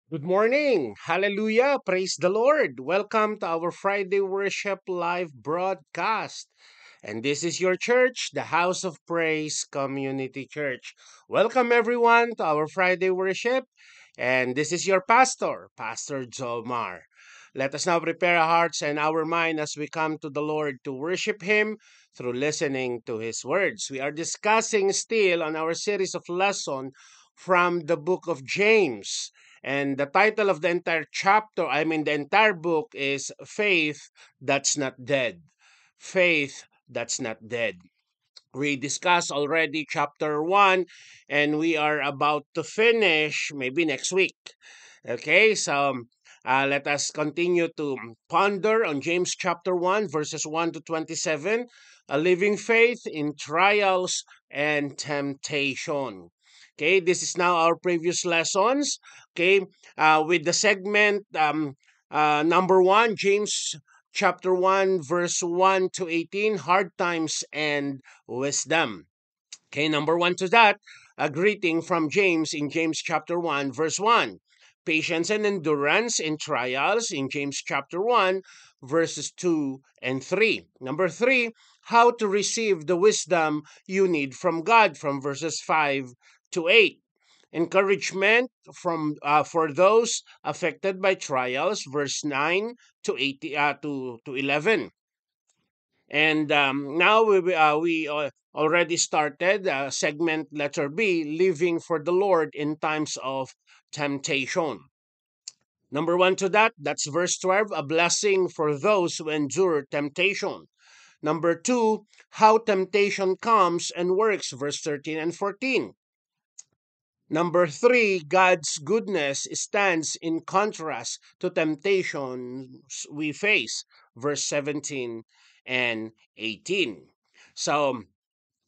Good morning. Hallelujah. Praise the Lord. Welcome to our Friday Worship Live broadcast. And this is your church, the House of Praise Community Church. Welcome everyone to our Friday worship. And this is your pastor, Pastor Jomar. Let us now prepare our hearts and our mind as we come to the Lord to worship Him through listening to His words. We are discussing still on our series of lesson from the book of James. And the title of the entire the entire book is Faith That's Not Dead. Faith That's Not Dead. We discussed already chapter 1, and we are about to finish maybe next week. Okay, so let us continue to ponder on James chapter 1, verses 1 to 27, a living faith in trials and temptation. Okay, this is now our previous lessons. Okay, with the segment number 1, James chapter 1, verse 1 to 18, hard times and wisdom. Okay, number 1 to that, a greeting from James in James chapter 1, verse 1. Patience and endurance in trials in James chapter 1, verses 2 and 3. Number 3, how to receive the wisdom you need from God from verses 5 to 8. Encouragement for those affected by trials, verse 9 to to 11. And now we already started segment letter B, living for the Lord in times of temptation. Number 1 to that's verse 12, a blessing for those who endure temptation. Number 2, how temptation comes and works, verse 13 and 14. Number 3, God's goodness stands in contrast to temptations we face, verse 17 and 18. So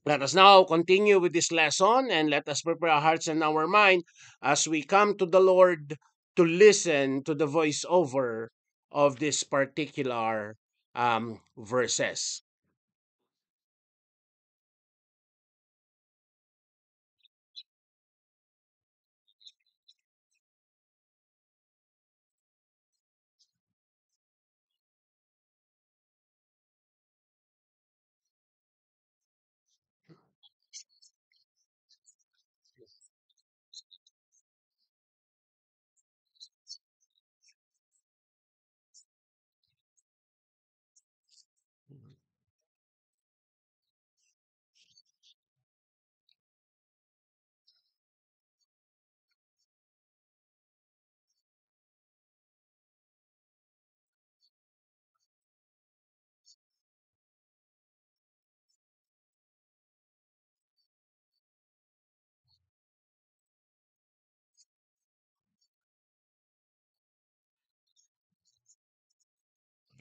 let us now continue with this lesson and let us prepare our hearts and our mind as we come to the Lord to listen to the voiceover of this particular verses.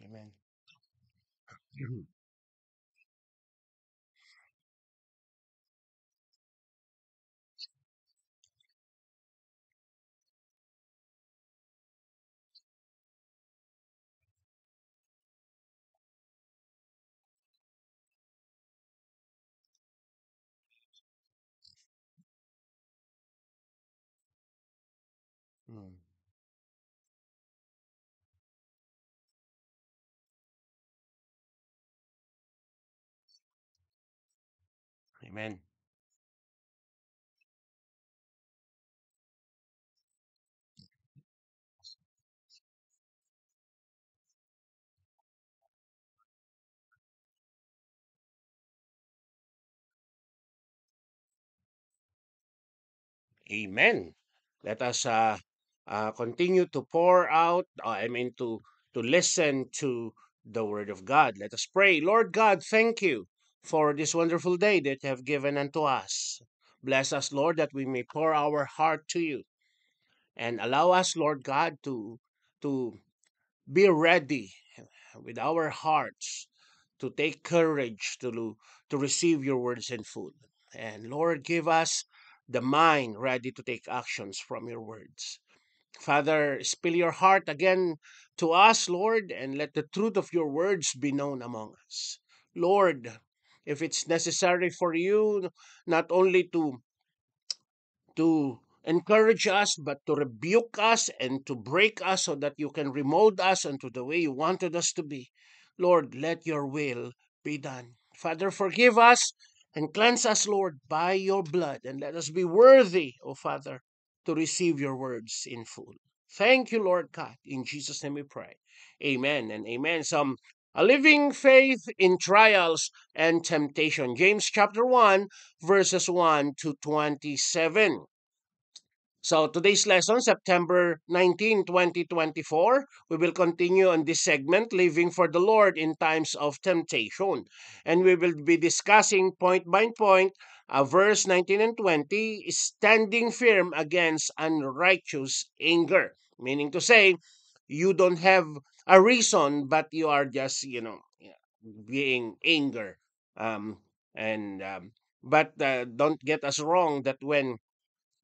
Amen. Mm. Amen. Amen. Let us continue to pour out, to listen to the Word of God. Let us pray. Lord God, thank you for this wonderful day that you have given unto us. Bless us, Lord, that we may pour our heart to you and allow us, Lord God, to be ready with our hearts to take courage to receive your words and food. And Lord, give us the mind ready to take actions from your words. Father, spill your heart again to us, Lord, and let the truth of your words be known among us. Lord, if it's necessary for you not only to encourage us, but to rebuke us and to break us so that you can remold us into the way you wanted us to be. Lord, let your will be done. Father, forgive us and cleanse us, Lord, by your blood, and let us be worthy, O Father, to receive your words in full. Thank you, Lord God. In Jesus' name we pray. Amen and amen. A living faith in trials and temptation. James chapter 1, verses 1 to 27. So today's lesson, September 19, 2024, we will continue on this segment, Living for the Lord in Times of Temptation. And we will be discussing point by point, verse 19 and 20, standing firm against unrighteous anger. Meaning to say, you don't have a reason, but you are just, being anger. Um, and But don't get us wrong that when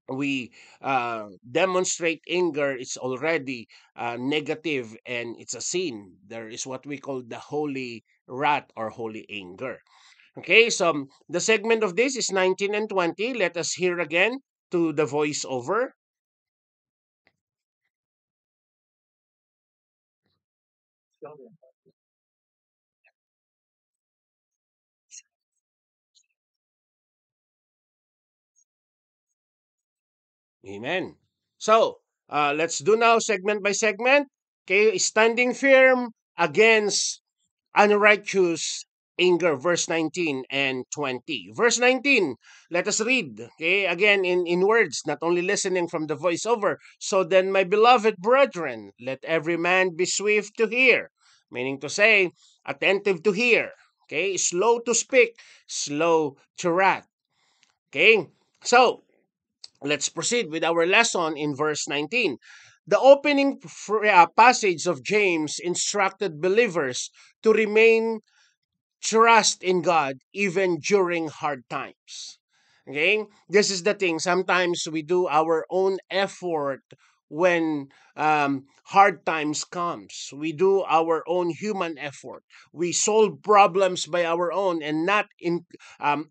we demonstrate anger, it's already negative and it's a sin. There is what we call the holy wrath or holy anger. Okay, so the segment of this is 19 and 20. Let us hear again to the voiceover. Amen. So let's do now segment by segment. Okay, standing firm against unrighteous anger, verse 19 and 20. Verse 19, let us read, okay, again in words, not only listening from the voiceover. So then, my beloved brethren, let every man be swift to hear, meaning to say, attentive to hear, okay, slow to speak, slow to wrath, okay. So, let's proceed with our lesson in verse 19. The opening passage of James instructed believers to remain trust in God even during hard times. Okay? This is the thing. Sometimes we do our own effort when hard times comes. We do our own human effort. We solve problems by our own and not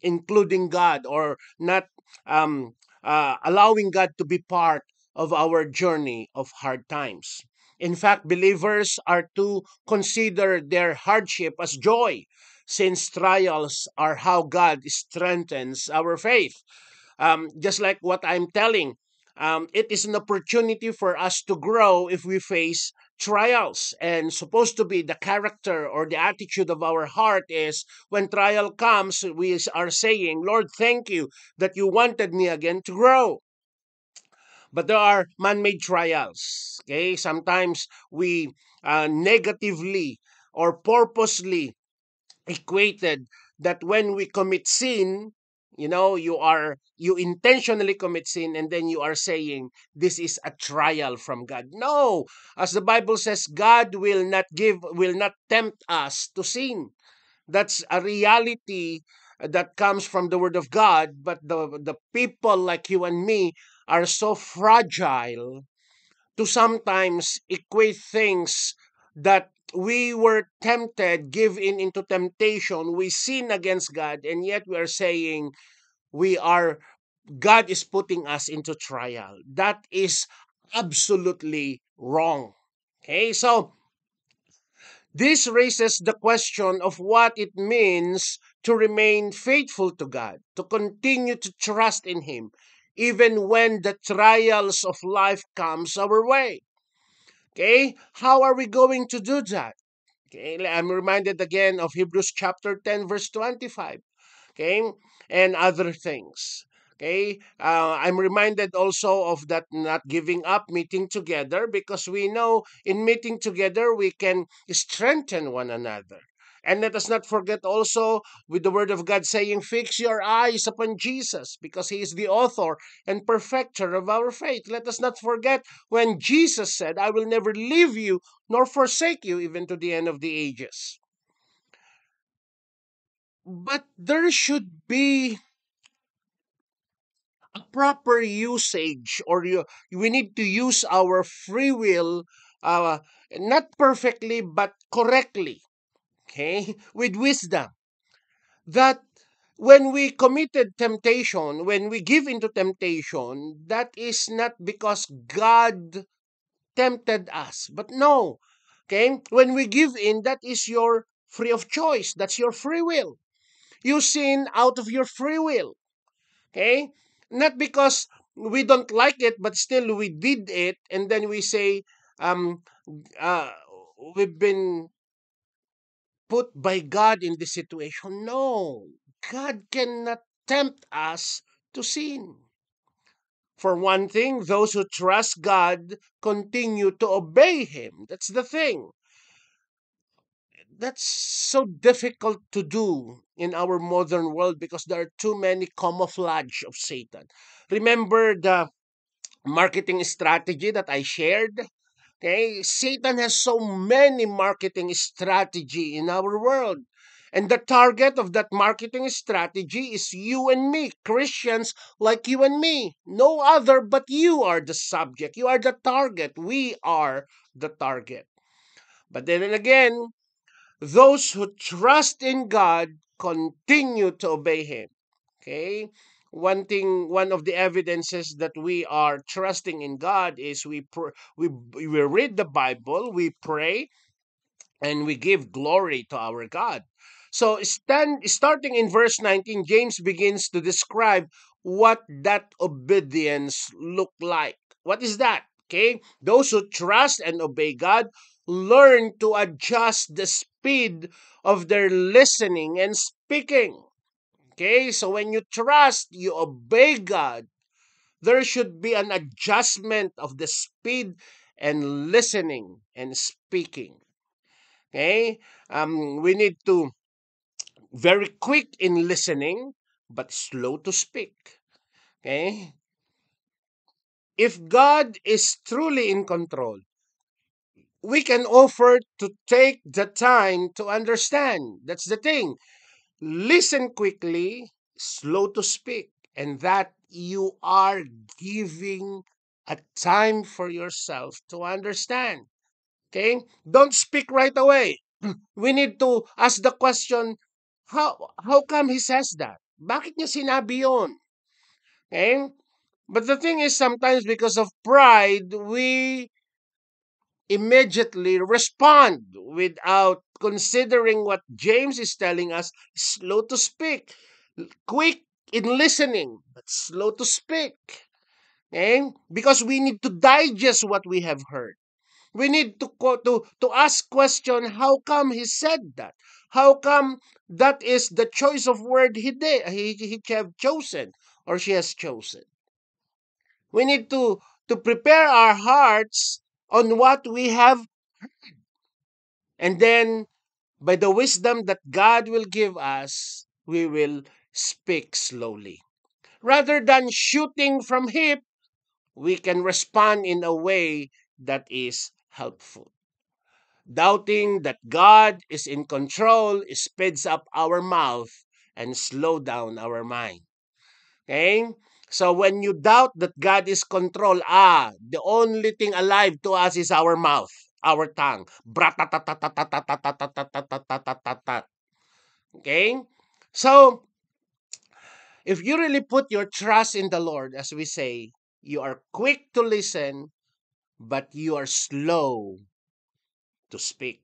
including God, or not um, allowing God to be part of our journey of hard times. In fact, believers are to consider their hardship as joy, since trials are how God strengthens our faith. Just like what I'm telling, it is an opportunity for us to grow if we face trials. And supposed to be the character or the attitude of our heart is, when trial comes, we are saying, Lord, thank you that you wanted me again to grow. But there are man-made trials. Okay, sometimes we negatively or purposely equated that when we commit sin, you intentionally commit sin, and then you are saying this is a trial from God. No, as the Bible says, God will not tempt us to sin. That's a reality that comes from the word of God. But the people like you and me are so fragile to sometimes equate things that we were tempted, give in into temptation, we sin against God, and yet we are saying we are God is putting us into trial. That is absolutely wrong. Okay, so this raises the question of what it means to remain faithful to God, to continue to trust in Him, even when the trials of life comes our way. Okay, how are we going to do that? Okay, I'm reminded again of Hebrews chapter 10, verse 25. Okay, and other things. Okay, I'm reminded also of that not giving up, meeting together, because we know in meeting together we can strengthen one another. And let us not forget also with the word of God saying, fix your eyes upon Jesus, because he is the author and perfecter of our faith. Let us not forget when Jesus said, I will never leave you nor forsake you even to the end of the ages. But there should be a proper usage, or we need to use our free will, uh, not perfectly but correctly, okay, with wisdom, that When we committed temptation, when we give into temptation, that is not because God tempted us. But no, okay? When we give in, that is your free of choice. That's your free will. You sin out of your free will, okay? Not because we don't like it, but still we did it, and then we say, um, uh, we've been put by God in this situation. No, God cannot tempt us to sin. For one thing, those who trust God continue to obey Him. That's the thing. That's so difficult to do in our modern world because there are too many camouflage of Satan. Remember the marketing strategy that I shared? Okay, Satan has so many marketing strategy in our world. And the target of that marketing strategy is you and me, Christians like you and me. No other but you are the subject. You are the target. We are the target. But then again, those who trust in God continue to obey Him. Okay? One of the evidences that we are trusting in God is we read the Bible, we pray, and we give glory to our God. So starting in verse 19, James begins to describe what that obedience look like. What is that? Okay? Those who trust and obey God learn to adjust the speed of their listening and speaking. Okay? So when you trust, you obey God, there should be an adjustment of the speed and listening and speaking. Okay? We need to very quick in listening, but slow to speak. Okay? If God is truly in control, we can offer to take the time to understand. That's the thing. Listen quickly, slow to speak, and that you are giving a time for yourself to understand. Okay? Don't speak right away. We need to ask the question, how come he says that? Bakit niya sinabi yun? Okay? But the thing is, sometimes because of pride, we immediately respond without considering what James is telling us. Slow to speak, quick in listening, but slow to speak. Okay? Because we need to digest what we have heard. We need to ask question, how come he said that? How come that is the choice of word he have chosen or she has chosen? We need to prepare our hearts on what we have, and then by the wisdom that God will give us, we will speak slowly. Rather than shooting from hip, we can respond in a way that is helpful. Doubting that God is in control speeds up our mouth and slow down our mind. Okay? So when you doubt that God is control, the only thing alive to us is our mouth, our tongue. Bratatatatatatatatatatatatatatatat. Okay? So if you really put your trust in the Lord, as we say, you are quick to listen, but you are slow to speak.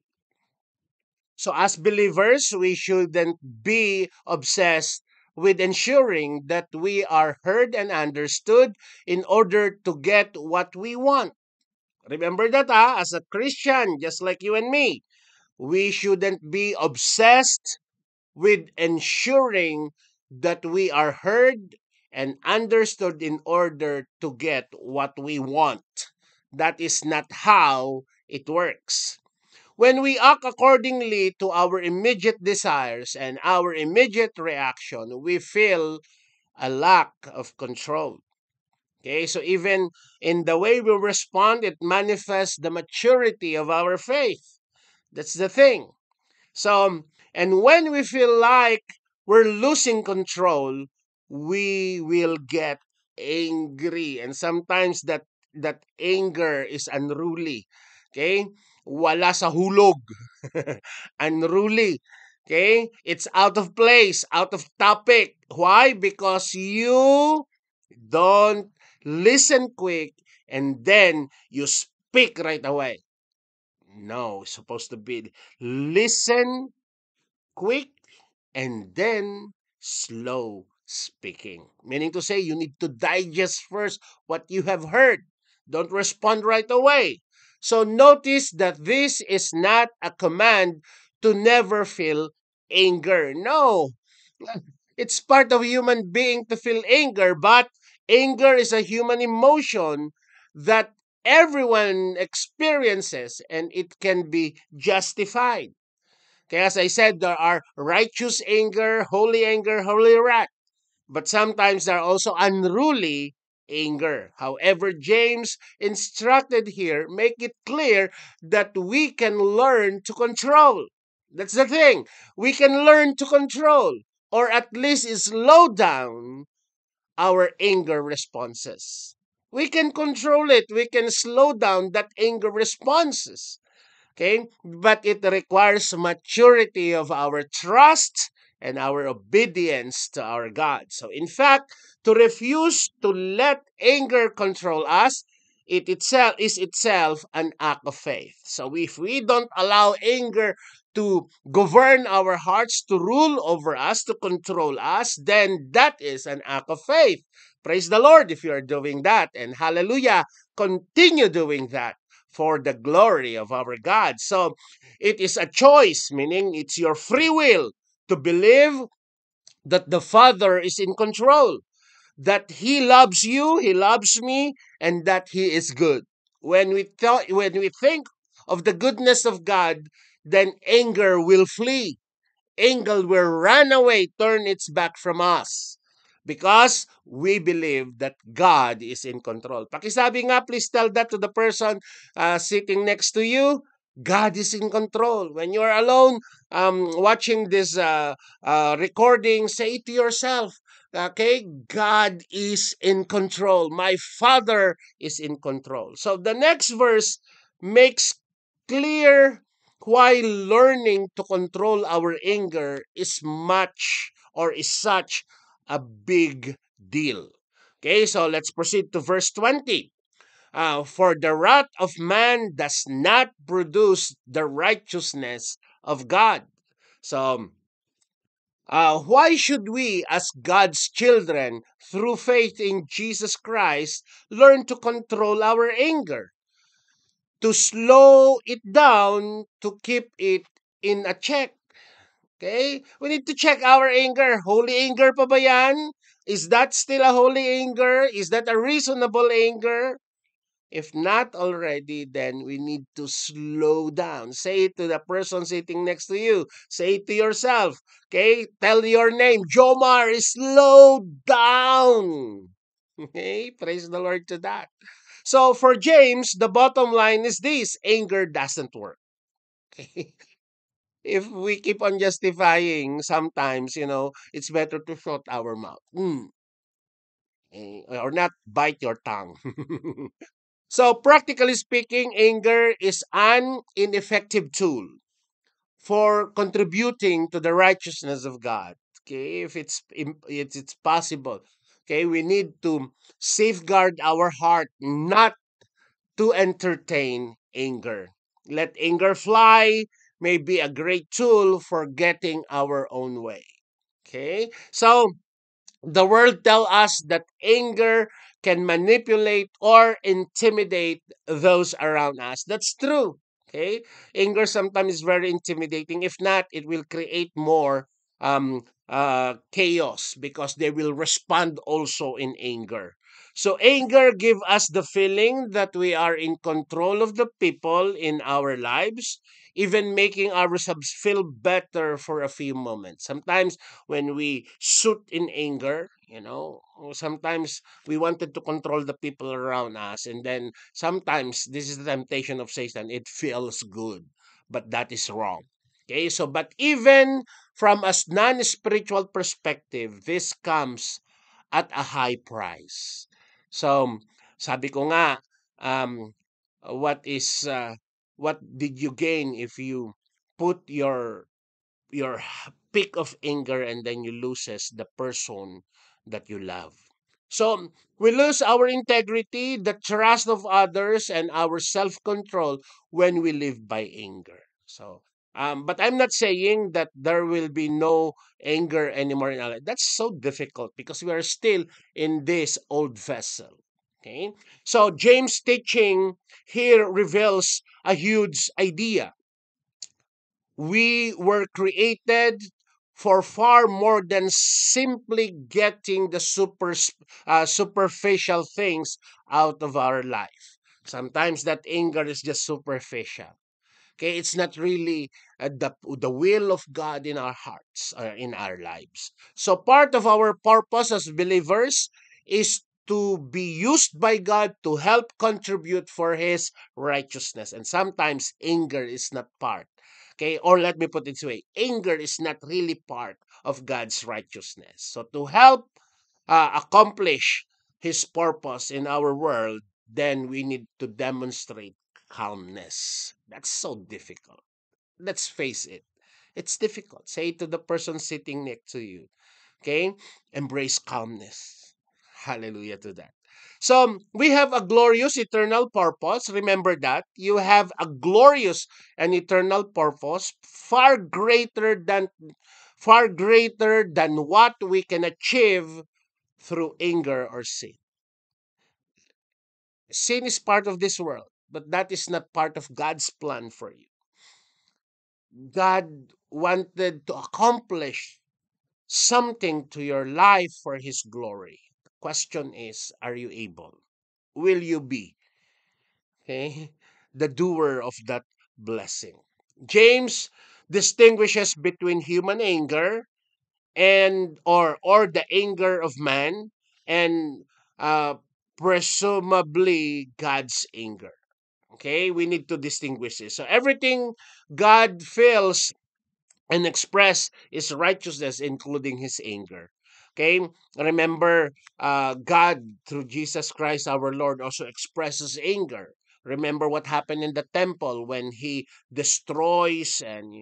So, as believers, we shouldn't be obsessed with ensuring that we are heard and understood in order to get what we want. Remember that, as a Christian, just like you and me, we shouldn't be obsessed with ensuring that we are heard and understood in order to get what we want. That is not how it works. When we act accordingly to our immediate desires and our immediate reaction, we feel a lack of control. Okay, so even in the way we respond, it manifests the maturity of our faith. That's the thing. So, and when we feel like we're losing control, we will get angry. And sometimes that anger is unruly. Okay? Wala sa hulog. Unruly. Okay? It's out of place, out of topic. Why? Because you don't listen quick and then you speak right away. No, it's supposed to be listen quick and then slow speaking. Meaning to say, you need to digest first what you have heard. Don't respond right away. So notice that this is not a command to never feel anger. No, it's part of human being to feel anger, but anger is a human emotion that everyone experiences and it can be justified. Okay, as I said, there are righteous anger, holy wrath, but sometimes there are also unruly anger. However, James instructed here, make it clear that we can learn to control. That's the thing. We can learn to control, or at least slow down our anger responses. We can control it. We can slow down that anger responses. Okay? But it requires maturity of our trust and our obedience to our God. So, in fact, to refuse to let anger control us, it itself is itself an act of faith. So, if we don't allow anger to govern our hearts, to rule over us, to control us, then that is an act of faith. Praise the Lord if you are doing that. And hallelujah, continue doing that for the glory of our God. So it is a choice, meaning it's your free will to believe that the Father is in control, that He loves you, He loves me, and that He is good. When we think of the goodness of God, then anger will flee. Anger will run away, turn its back from us. Because we believe that God is in control. Pakisabi nga, please tell that to the person sitting next to you. God is in control. When you're alone watching this recording, say to yourself, okay, God is in control. My Father is in control. So the next verse makes clear why learning to control our anger is much or is such a big deal. Okay, so let's proceed to verse 20. For the wrath of man does not produce the righteousness of God. So, why should we, as God's children, through faith in Jesus Christ, learn to control our anger? To slow it down, to keep it in a check. Okay? We need to check our anger. Holy anger pa ba yan? Is that still a holy anger? Is that a reasonable anger? If not already, then we need to slow down. Say it to the person sitting next to you. Say it to yourself. Okay? Tell your name. Jomar, slow down. Okay? Praise the Lord to that. So for James, the bottom line is this: anger doesn't work. Okay? If we keep on justifying, sometimes, it's better to shut our mouth. Or not bite your tongue. So, practically speaking, anger is an ineffective tool for contributing to the righteousness of God. Okay, if it's possible. Okay, we need to safeguard our heart, not to entertain anger. Let anger fly may be a great tool for getting our own way. Okay? So, the world tell us that anger can manipulate or intimidate those around us. That's true. Okay? Anger sometimes is very intimidating. If not, it will create more chaos because they will respond also in anger. So anger give us the feeling that we are in control of the people in our lives, even making ourselves feel better for a few moments. Sometimes when we shoot in anger, sometimes we wanted to control the people around us. And then sometimes this is the temptation of Satan. It feels good, but that is wrong. Okay, so but even from a non-spiritual perspective, this comes at a high price. So, sabi ko nga, what did you gain if you put your your peak of anger, and then you loses the person that you love. So we lose our integrity, the trust of others, and our self-control when we live by anger. So but I'm not saying that there will be no anger anymore in our life. That's so difficult because we are still in this old vessel. Okay. So James' teaching here reveals a huge idea. We were created for far more than simply getting the superficial things out of our life. Sometimes that anger is just superficial. Okay, it's not really the will of God in our hearts or in our lives. So part of our purpose as believers is to be used by God to help contribute for His righteousness. And sometimes anger is not part. Okay, or let me put it this way: anger is not really part of God's righteousness. So to help accomplish His purpose in our world, then we need to demonstrate calmness. That's so difficult. Let's face it. It's difficult. Say to the person sitting next to you, okay? Embrace calmness. Hallelujah to that. So we have a glorious eternal purpose. Remember that. You have a glorious and eternal purpose far greater than what we can achieve through anger or sin. Sin is part of this world, but that is not part of God's plan for you. God wanted to accomplish something to your life for His glory. The question is, are you able? Will you be, okay, the doer of that blessing? James distinguishes between human anger and or the anger of man and uh, presumably God's anger. Okay, we need to distinguish this. So everything God feels and express his righteousness, including his anger. Okay, remember, God through Jesus Christ our Lord also expresses anger. Remember what happened in the temple when he destroys and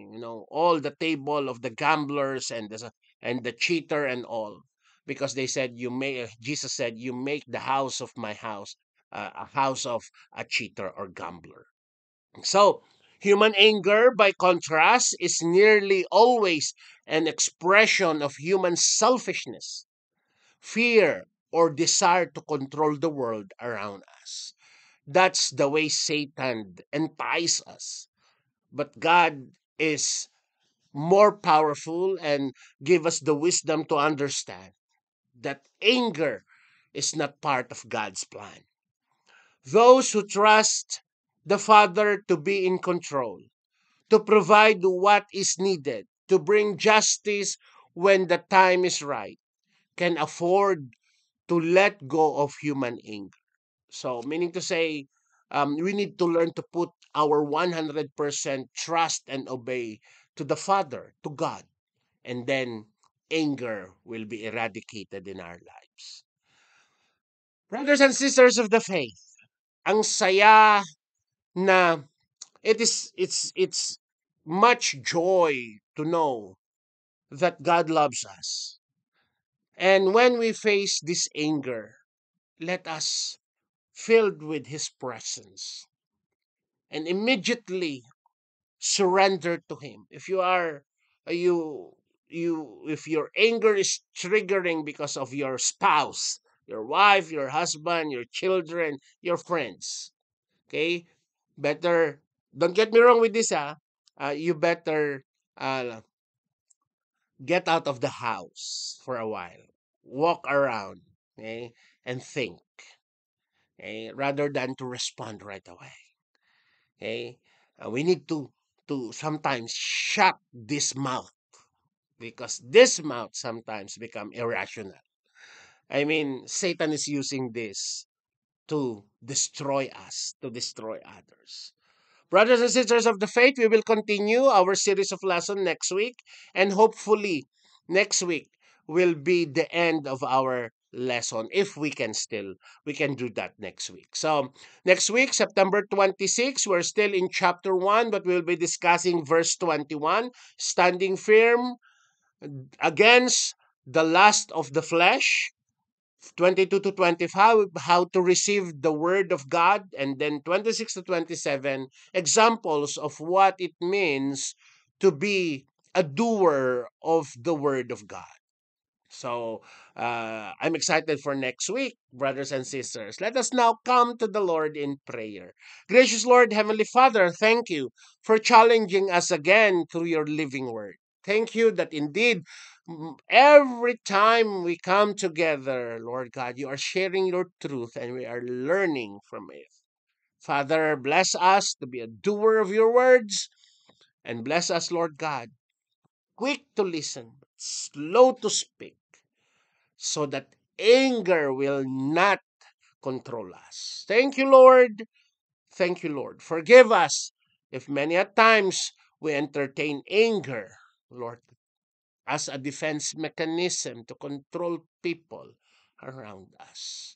all the table of the gamblers and the cheater and all, because they said you may Jesus said you make the house of my house a house of a cheater or gambler. So, human anger, by contrast, is nearly always an expression of human selfishness, fear, or desire to control the world around us. That's the way Satan entices us. But God is more powerful and give us the wisdom to understand that anger is not part of God's plan. Those who trust the Father to be in control, to provide what is needed, to bring justice when the time is right, can afford to let go of human anger. So, meaning to say, we need to learn to put our 100% trust and obey to the Father, to God, and then anger will be eradicated in our lives. Brothers and sisters of the faith, ang saya na it's much joy to know that God loves us. And when we face this anger, let us filled with his presence and immediately surrender to him. If you are you if your anger is triggering because of your spouse, your wife, your husband, your children, your friends, okay? Better, don't get me wrong with this, you better uh, get out of the house for a while, walk around, okay, and think, okay, rather than to respond right away. Okay, we need to sometimes shut this mouth because this mouth sometimes become irrational. I mean, Satan is using this to destroy us, to destroy others. Brothers and sisters of the faith, we will continue our series of lessons next week, and hopefully next week will be the end of our lesson if we can do that next week. So next week, September 26, we're still in chapter 1, but we'll be discussing verse 21, standing firm against the lust of the flesh. 22 to 25, how to receive the word of God, and then 26 to 27, examples of what it means to be a doer of the word of God. So I'm excited for next week, brothers and sisters. Let us now come to the Lord in prayer. Gracious Lord, Heavenly Father, thank you for challenging us again through your living word. Thank you that indeed every time we come together, Lord God, you are sharing your truth and we are learning from it. Father, bless us to be a doer of your words and bless us, Lord God, quick to listen, slow to speak, so that anger will not control us. Thank you, Lord. Thank you, Lord. Forgive us if many a times we entertain anger, Lord, as a defense mechanism to control people around us.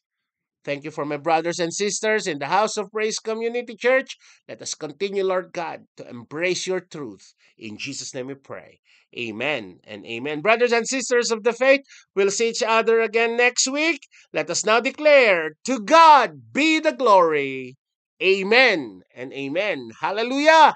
Thank you for my brothers and sisters in the House of Praise Community Church. Let us continue, Lord God, to embrace your truth. In Jesus' name we pray. Amen and amen. Brothers and sisters of the faith, we'll see each other again next week. Let us now declare, to God be the glory. Amen and amen. Hallelujah.